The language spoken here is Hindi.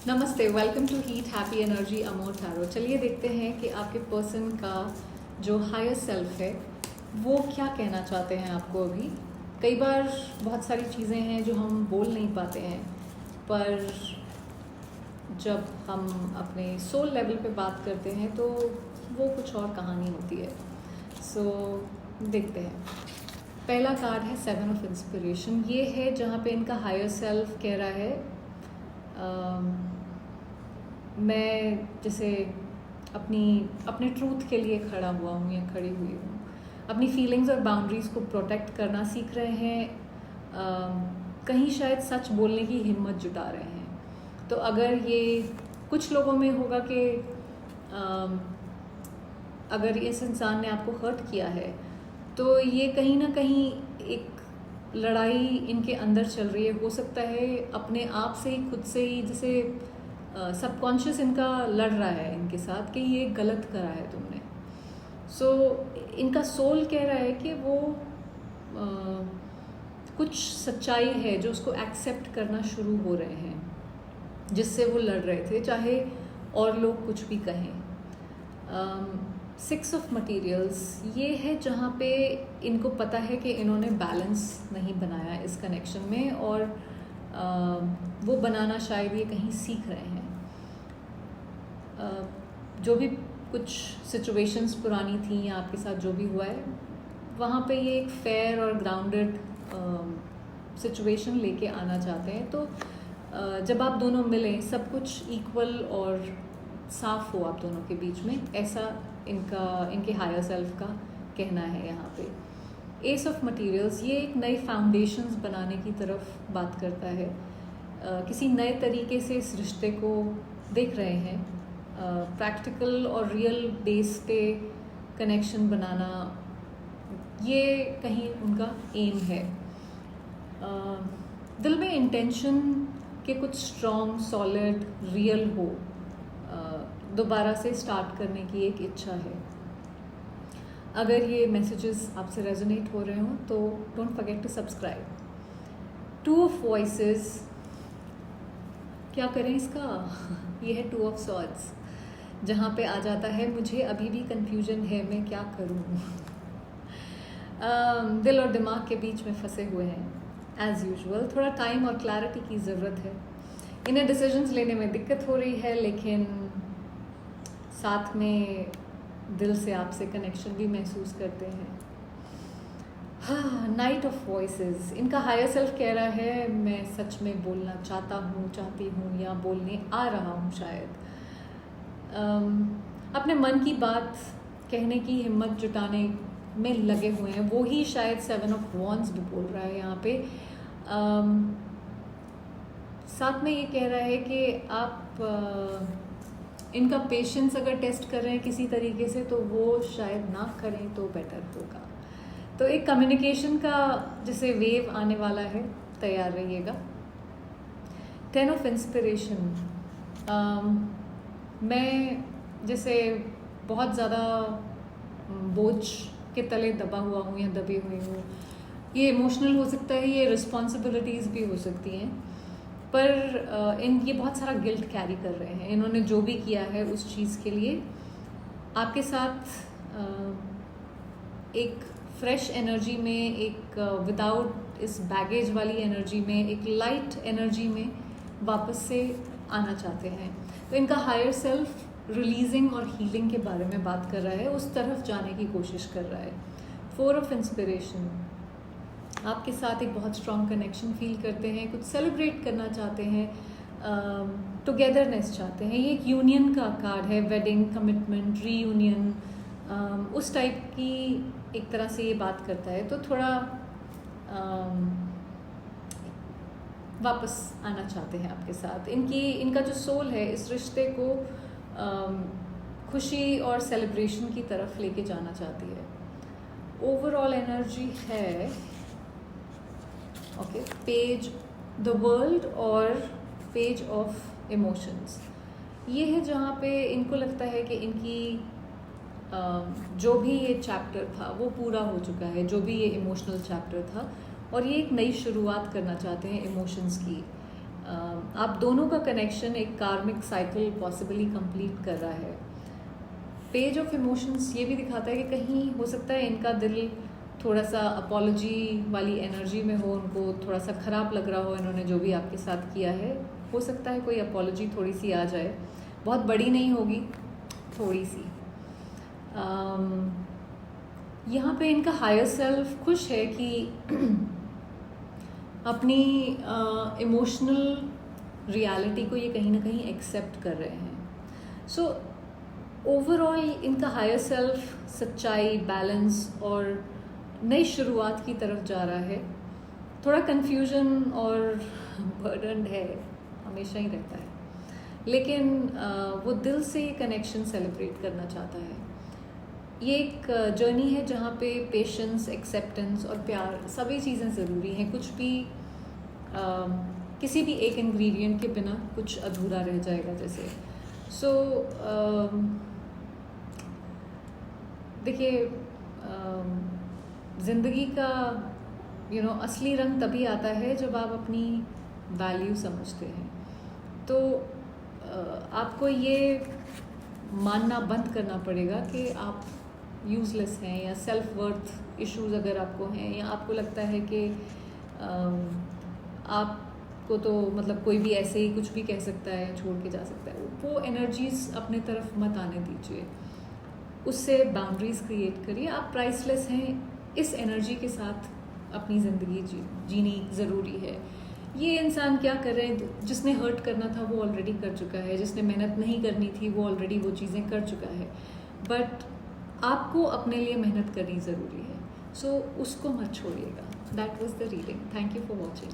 नमस्ते, welcome to heat happy energy amor tarot. चलिए देखते हैं कि आपके पर्सन का जो हायर सेल्फ है वो क्या कहना चाहते हैं आपको अभी। कई बार बहुत सारी चीज़ें हैं जो हम बोल नहीं पाते हैं, पर जब हम अपने सोल लेवल पे बात करते हैं तो वो कुछ और कहानी होती है। सो देखते हैं। पहला कार्ड है 7 ऑफ इंस्पिरेशन। ये है जहाँ पे इनका हायर सेल्फ कह रहा है मैं जैसे अपने ट्रूथ के लिए खड़ा हुआ हूँ या खड़ी हुई हूँ, अपनी फीलिंग्स और बाउंड्रीज़ को प्रोटेक्ट करना सीख रहे हैं। कहीं शायद सच बोलने की हिम्मत जुटा रहे हैं। तो अगर ये कुछ लोगों में होगा कि अगर इस इंसान ने आपको हर्ट किया है तो ये कहीं ना कहीं एक लड़ाई इनके अंदर चल रही है। हो सकता है अपने आप से ही, खुद से ही, जैसे सबकॉन्शियस इनका लड़ रहा है इनके साथ कि ये गलत करा है तुमने। सो इनका सोल कह रहा है कि वो कुछ सच्चाई है जो उसको एक्सेप्ट करना शुरू हो रहे हैं, जिससे वो लड़ रहे थे, चाहे और लोग कुछ भी कहें। 6 ऑफ मटीरियल्स ये है जहाँ पे इनको पता है कि इन्होंने बैलेंस नहीं बनाया इस कनेक्शन में, और वो बनाना शायद ये कहीं सीख रहे हैं। जो भी कुछ सिचुएशंस पुरानी थी या आपके साथ जो भी हुआ है, वहाँ पे ये एक फेयर और ग्राउंडेड सिचुएशन लेके आना चाहते हैं। तो जब आप दोनों मिलें, सब कुछ इक्वल और साफ हो आप दोनों के बीच में, ऐसा इनके हायर सेल्फ का कहना है यहाँ पे। एस ऑफ मटीरियल्स ये एक नई फाउंडेशंस बनाने की तरफ बात करता है। किसी नए तरीके से इस रिश्ते को देख रहे हैं। प्रैक्टिकल और रियल बेस पे कनेक्शन बनाना, ये कहीं उनका एम है। दिल में इंटेंशन के कुछ स्ट्रॉन्ग, सॉलिड, रियल हो, दोबारा से स्टार्ट करने की एक इच्छा है। अगर ये मैसेजेस आपसे रेजोनेट हो रहे हों तो don't forget to subscribe. 2 of voices, क्या करें इसका? ये है 2 ऑफ सॉर्ड्स, जहाँ पे आ जाता है मुझे अभी भी कन्फ्यूजन है, मैं क्या करूँ। दिल और दिमाग के बीच में फंसे हुए हैं एज़ यूजुअल। थोड़ा टाइम और क्लैरिटी की ज़रूरत है। इन्हें डिसीजंस लेने में दिक्कत हो रही है, लेकिन साथ में दिल से आपसे कनेक्शन भी महसूस करते हैं। हाँ, नाइट ऑफ वॉइसेस, इनका हायर सेल्फ कह रहा है मैं सच में बोलना चाहती हूँ या बोलने आ रहा हूँ शायद। अपने मन की बात कहने की हिम्मत जुटाने में लगे हुए हैं। वो ही शायद 7 ऑफ वॉन्ड्स भी बोल रहा है यहाँ पे। साथ में ये कह रहा है कि आप इनका पेशेंस अगर टेस्ट कर रहे हैं किसी तरीके से, तो वो शायद ना करें तो बेटर होगा। तो एक कम्युनिकेशन का जैसे वेव आने वाला है, तैयार रहिएगा। 10 ऑफ इंस्पिरेशन, मैं जैसे बहुत ज़्यादा बोझ के तले दबा हुआ हूँ या दबी हुई हूँ। ये इमोशनल हो सकता है, ये रिस्पॉन्सिबिलिटीज़ भी हो सकती हैं, पर ये बहुत सारा गिल्ट कैरी कर रहे हैं। इन्होंने जो भी किया है उस चीज़ के लिए आपके साथ एक फ्रेश एनर्जी में, एक विदाउट इस बैगेज वाली एनर्जी में, एक लाइट एनर्जी में वापस से आना चाहते हैं। तो इनका हायर सेल्फ रिलीजिंग और हीलिंग के बारे में बात कर रहा है, उस तरफ जाने की कोशिश कर रहा है। 4 ऑफ इंस्पिरेशन, आपके साथ एक बहुत स्ट्रॉन्ग कनेक्शन फील करते हैं, कुछ सेलिब्रेट करना चाहते हैं, टुगेदरनेस चाहते हैं। ये एक यूनियन का कार्ड है, वेडिंग, कमिटमेंट, रीयूनियन, उस टाइप की एक तरह से ये बात करता है। तो थोड़ा वापस आना चाहते हैं आपके साथ। इनका जो सोल है इस रिश्ते को खुशी और सेलिब्रेशन की तरफ लेके जाना चाहती है। ओवरऑल एनर्जी है पेज द वर्ल्ड और पेज ऑफ इमोशंस। ये है जहाँ पे इनको लगता है कि इनकी जो भी ये चैप्टर था वो पूरा हो चुका है, जो भी ये इमोशनल चैप्टर था, और ये एक नई शुरुआत करना चाहते हैं इमोशंस की। आप दोनों का कनेक्शन एक कार्मिक साइकिल पॉसिबली कंप्लीट कर रहा है। पेज ऑफ इमोशंस ये भी दिखाता है कि कहीं हो सकता है इनका दिल थोड़ा सा अपॉलॉजी वाली एनर्जी में हो, उनको थोड़ा सा ख़राब लग रहा हो इन्होंने जो भी आपके साथ किया है। हो सकता है कोई अपॉलॉजी थोड़ी सी आ जाए, बहुत बड़ी नहीं होगी, थोड़ी सी। यहाँ पे इनका हायर सेल्फ खुश है कि अपनी इमोशनल रियलिटी को ये कहीं ना कहीं एक्सेप्ट कर रहे हैं। सो ओवरऑल इनका हायर सेल्फ सच्चाई, बैलेंस और नई शुरुआत की तरफ जा रहा है। थोड़ा कन्फ्यूजन और बर्डन है, हमेशा ही रहता है, लेकिन वो दिल से कनेक्शन सेलिब्रेट करना चाहता है। ये एक जर्नी है जहाँ पे पेशेंस, एक्सेप्टेंस और प्यार सभी चीज़ें ज़रूरी हैं। कुछ भी किसी भी एक इंग्रेडिएंट के बिना कुछ अधूरा रह जाएगा जैसे। सो देखिए, ज़िंदगी का असली रंग तभी आता है जब आप अपनी वैल्यू समझते हैं। तो आपको ये मानना बंद करना पड़ेगा कि आप यूज़लेस हैं, या सेल्फ वर्थ इश्यूज़ अगर आपको हैं, या आपको लगता है कि आपको तो मतलब कोई भी ऐसे ही कुछ भी कह सकता है, छोड़ के जा सकता है, वो एनर्जीज़ अपने तरफ मत आने दीजिए। उससे बाउंड्रीज़ क्रिएट करिए। आप प्राइसलेस हैं, इस एनर्जी के साथ अपनी ज़िंदगी जीनी ज़रूरी है। ये इंसान क्या कर रहे हैं, जिसने हर्ट करना था वो ऑलरेडी कर चुका है, जिसने मेहनत नहीं करनी थी वो ऑलरेडी वो चीज़ें कर चुका है। बट आपको अपने लिए मेहनत करनी ज़रूरी है, सो उसको मत छोड़िएगा। That was the reading. Thank you for watching.